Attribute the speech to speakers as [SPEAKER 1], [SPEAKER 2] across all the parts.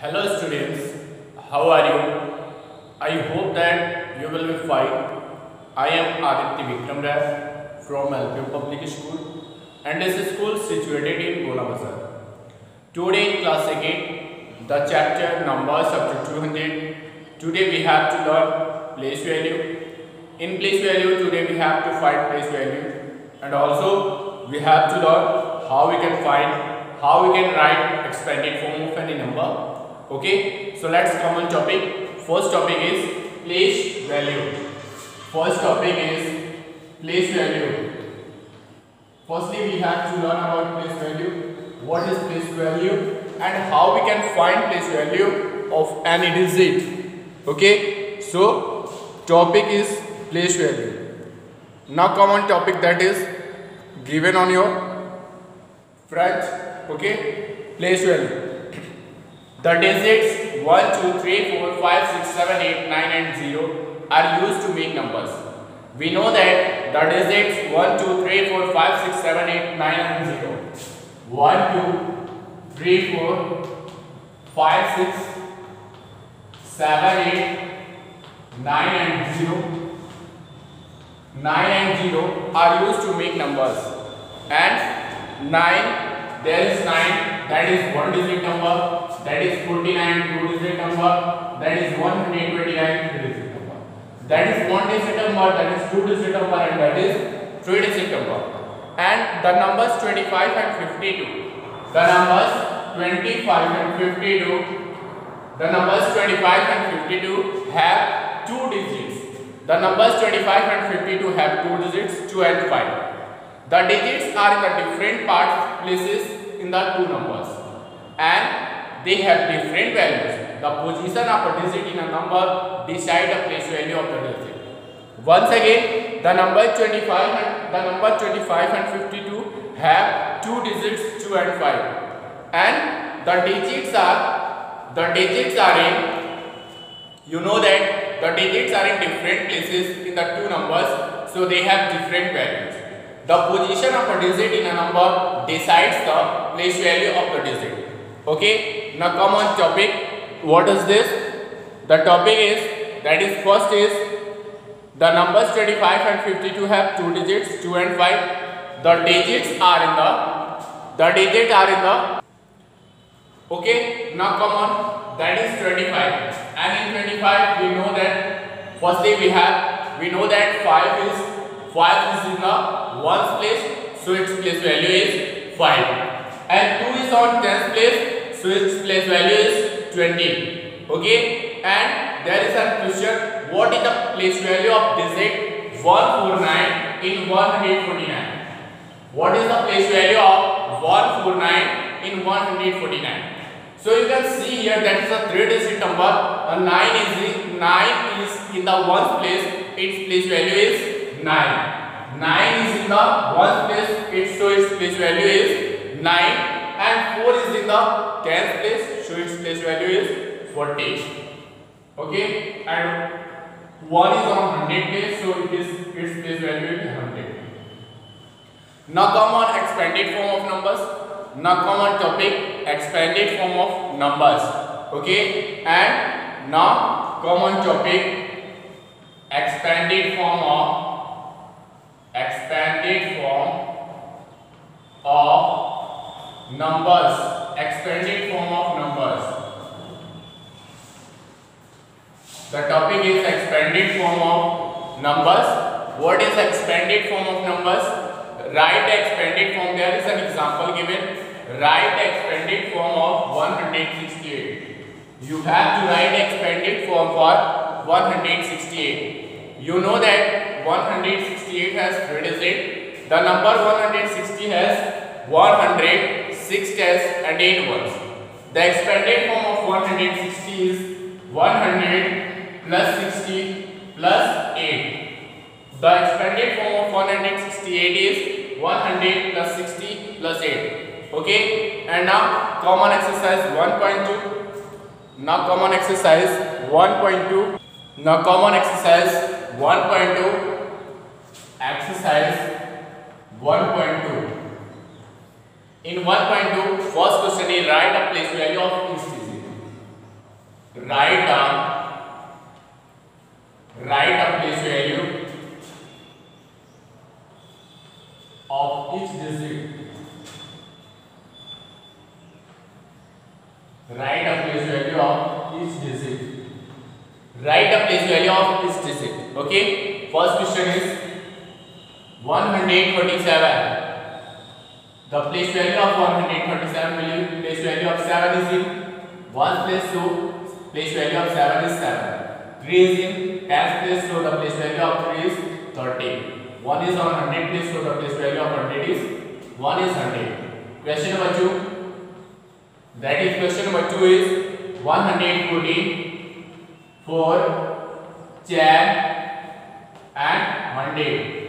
[SPEAKER 1] Hello students, how are you? I hope that you will be fine. I am Aditya Vikram Rai from LPO Public School and this school situated in Gola Bazar. Today in class again, the chapter numbers up to 200. Today we have to learn place value. In place value today we have to find place value and also we have to learn how we can write expanded form of any number. Okay, so let's come on topic. First topic is place value. First topic is place value. Firstly, we have to learn about place value. What is place value and how we can find place value of any digit. Okay, so topic is place value. Now come on topic that is given on your front. Okay, place value. The digits 1, 2, 3, 4, 5, 6, 7, 8, 9 and 0 are used to make numbers. We know that the digits 1, 2, 3, 4, 5, 6, 7, 8, 9 and 0. 1, 2, 3, 4, 5, 6, 7, 8, 9 and 0. 9 and 0 are used to make numbers. And 9, there is 9, that is one digit number. That is 49, two digit number. That is 129, three digit number. That is one digit number. That is two digit number, and that is three digit number. And the numbers 25 and 52. The numbers 25 and 52. The numbers 25 and 52 have two digits. The numbers 25 and 52 have two digits, 2 and 5. The digits are in the different places in the two numbers, and they have different values. The position of a digit in a number decide the place value of the digit. Once again, the number 25 and 52 have two digits, 2 and 5, and the digits are in, you know that the digits are in different places in the two numbers, so they have different values. The position of a digit in a number decides the place value of the digit. Okay, now come on topic. What is this? The topic is, that is, first is the numbers 25 and 52 have two digits, 2 and 5. The digits are in the okay, now come on, that is 25, and in 25 we know that firstly we know that 5 is in the ones place, so its place value is 5, and 2 is on tens place, so its place value is 20. Okay, and there is a question, what is the place value of digit 149 in 149? What is the place value of 149 in 149? So you can see here that is a three digit number. A 9 is in the ones place, its place value is 9. 9 is in the ones place, so its place value is 9, and 4 is in the tens place, so its place value is 40. Okay, and 1 is on 100 place, so its place value is 100. Now come on expanded form of numbers. Now come on topic expanded form of numbers. Okay, and now come on topic expanded form of numbers. Expanded form of numbers. The topic is expanded form of numbers. What is expanded form of numbers? Write the expanded form. There is an example given. Write the expanded form of 168. You have to write the expanded form for 168. You know that 168 has three digits. The number 160 has 100, 6 tens and 8 ones. The expanded form of 160 is 100 plus 60 plus 8. The expanded form of 168 is 100 plus 60 plus 8. Okay, and now common exercise 1.2. Now common exercise 1.2. Now common exercise 1.2. Exercise 1.2. In 1.2, first question is write a place value of each digit. write a place value of each digit. Write a place value of each digit. Write a place value of each digit. Okay. First question is 127. The place value of 127 will be place value of 7 is in 1 place, so place value of 7 is 7. 3 is in 10th place, so the place value of 3 is 30. 1 is on 100 place, so the place value of 100 is 1 is 100. Question number 2. That is question number 2 is 114, 4, 10 and 100.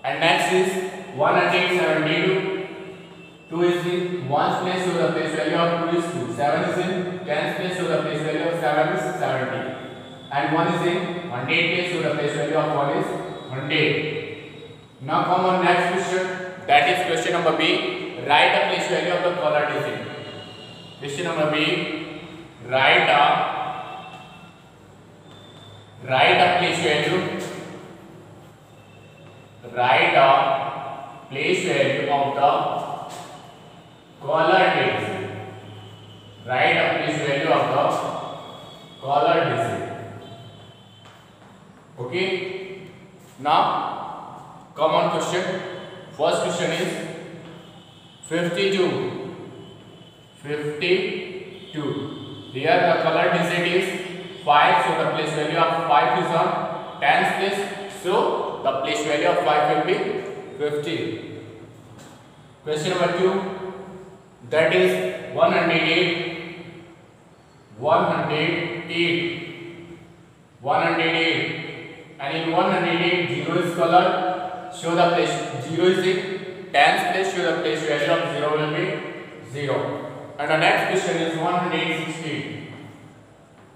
[SPEAKER 1] And next is 172. 2 is in 1's place, so the place value of 2 is 2. 7 is in 10's place, so the place value of 7 is 70. And 1 is in 100 place, so the place value of 1 is 100. Now come on next question. That is question number B. Write a place value of the caller digit. Question number B. Write a place value. Write a place value of the caller digit. Write a place value of the caller digit. Okay. Now come on question. First question is 52. 52. Here the caller digit is 5, so the place value of 5 is on 10's place, so the place value of 5 will be 50. Question number 2. That is 108. 108. And in 108, 0 is colored. Show the place 0 is in 10's place. Show the place value of 0 will be 0. And the next question is 116.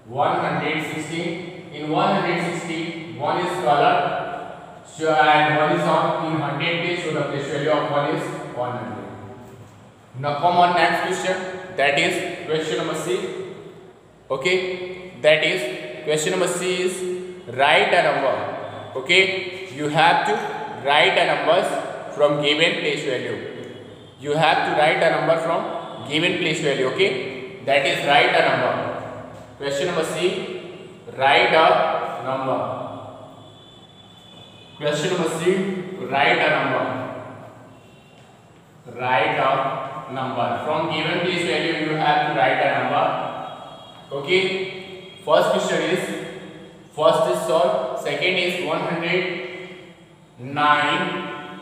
[SPEAKER 1] 116. In 116, 1 is colored. So and 1 is on in 100 place. So the place value of 1 is 100. Now come on next question. That is question number C. Okay. That is question number C is write a number. Okay. You have to write a numbers from given place value. You have to write a number from given place value. Okay. That is write a number. Question number C. Write a number. Question number C. Write a number. Write a number. From given place value you have to write a number. Okay. First question is first is solved. Second is 109,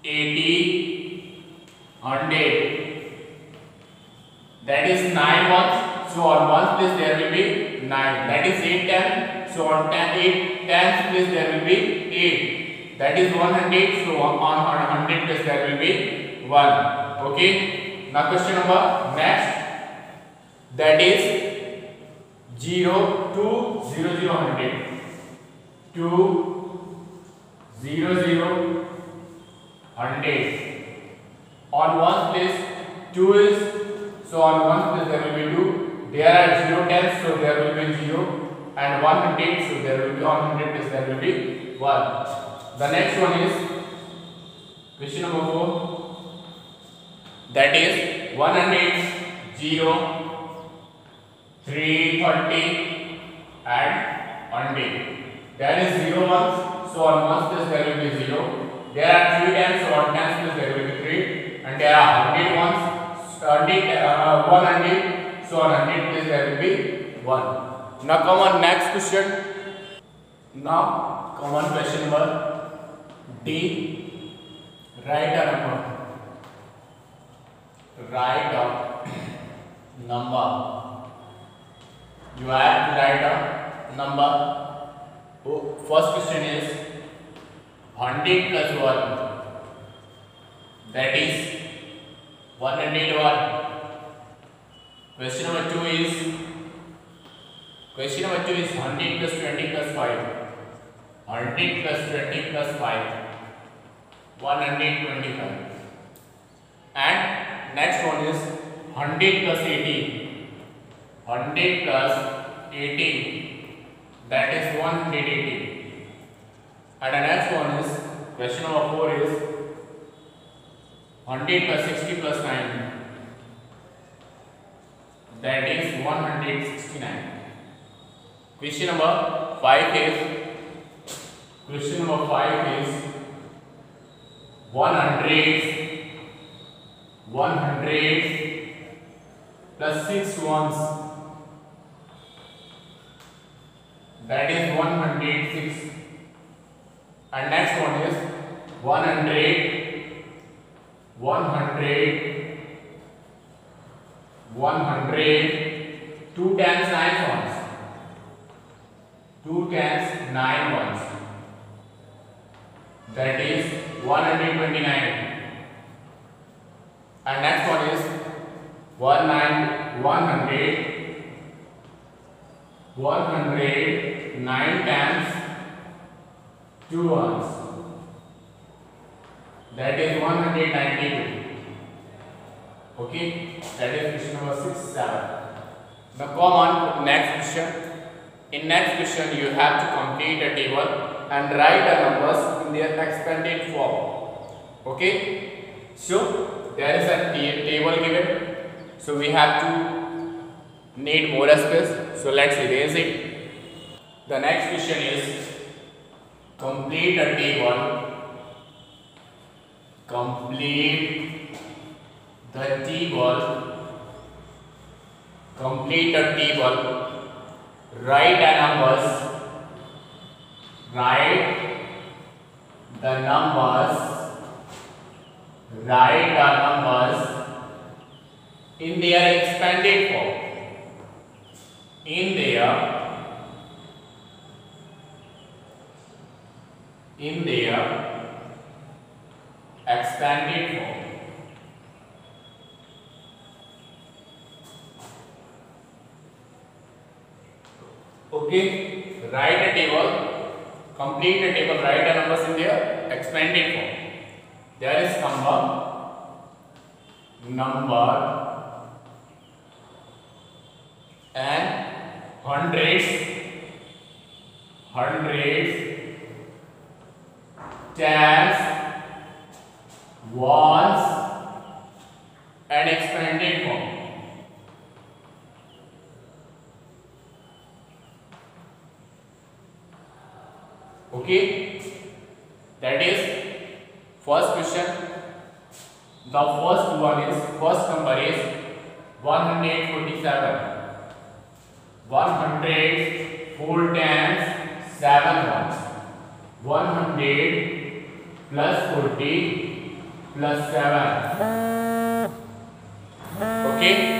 [SPEAKER 1] 80, 100. That is 9 ones. So on 1's place there will be 9. That is 8 10. So on 8 10's place there will be 8. That is 100. So on 100 place there will be 1. Okay. Now question number next. That is 0 to 0 0 100. 2 0 0 100. On 1's place 2 is, so on 1's place there will be 2. There are 0 10s, so there will be 0, and 100, so there will be on 100 place there will be 1. The next one is question number 4. That is 100, 0, 330 and 100. There is 0 ones, so on 1's place there will be 0. There are 3 tens, so on 10's place there will be 3, and there are 100 ones, 100, so on 100 place there will be 1. Now come on next question. Now come on question number D. Write a number. Write a number. You have to write a number. First question is 100 plus 1. That is 101. Question number 2 is 100 plus 20 plus 5. 100 plus 20 plus 5. 125. And next one is 100 plus 80. 100 plus 18, that is 180. And the next one is question number 4 is 100 plus 60 plus 9, that is 169. Question number 5 is 100 plus 6 ones, that is 106. And next one is 100 2 times 9 ones, 2 times 9 ones, that is 129. And next one is 100 9 times 2 ones, that is 192. Okay, that is question number 6, 7. Now come on to next question. In next question you have to complete a table and write the numbers in their expanded form. Okay, so there is a table given, so we have to need more space, so let's erase it. The next question is complete a table. Complete the table. Complete a table. Write the numbers. Write the numbers. Write the numbers in their expanded form. In their expanded form. Okay, write a table, complete a table, write the numbers in their expanded form. There is number and hundreds, tens, ones and expanded form. Okay, that is first question. The first number is 147. 100 4 times 7 ones. 100 plus 40 plus 7. Okay.